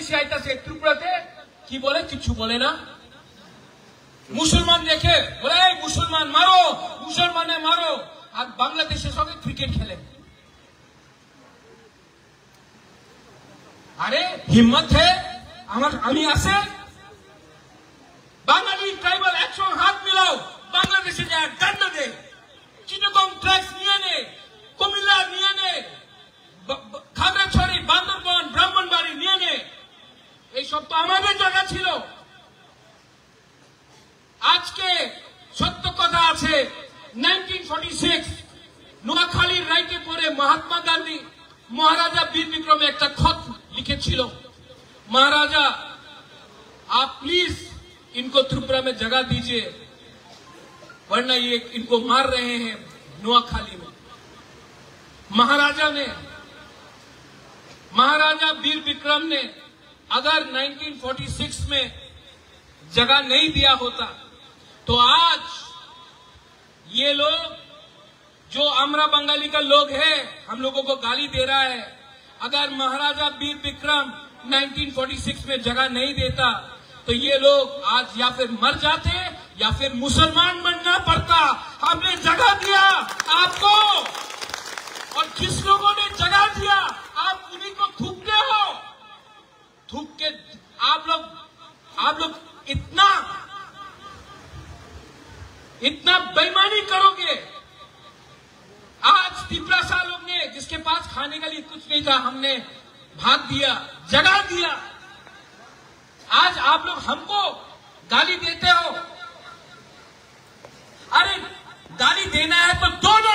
বাংলাদেশি আইতাছে ত্রিপুরাতে কি বলে, কিছু বলে না। মুসলমান দেখে বলে এই মুসলমান মারো, মুসলমানে মারো, আর বাংলাদেশের সঙ্গে ক্রিকেট খেলে। আরে হিম্মত है আমি আছে বাঙালি ট্রাইবাল একশো হাত মিলাও, বাংলাদেশে যায় ডান্ডা দে, চিটাগং ট্র্যাক্স নিয়ে নে, কুমিল্লা নিয়ে নে, খাগড়াছড়ি, বান্দরবান, ব্রাহ্মণবাড়ি নিয়ে নে। এইসব তো আমাদের জায়গা ছিল। আজকে সত্য কথা আছে, 1946 নোয়াখালীর রাইতে পরে মহাত্মা গান্ধী महाराजा वीर विक्रम एक खत लिखे छिलो, महाराजा आप प्लीज इनको त्रिपुरा में जगह दीजिए वरना ये इनको मार रहे हैं नोआखाली में। महाराजा वीर विक्रम ने अगर 1946 में जगह नहीं दिया होता तो आज ये लोग जो आमरा बंगाली का लोग है हम लोगों को गाली दे रहा है, अगर महाराजा वीर विक्रम 1946 में जगह नहीं देता तो ये लोग आज या फिर मर जाते या फिर मुसलमान बनना पड़ता। हमने जगह दिया आपको, और जिस लोगों ने जगह दिया आप उन्हीं को थूकते हो। थूक के आप लोग इतना बेईमानी करोगे। आज तिपरासा लोग ने जिसके पास खाने के लिए कुछ नहीं था, हमने भाग दिया, जगह दिया। आज आप लोग हमको गाली देते हो। अरे गाली देना है तो दोनों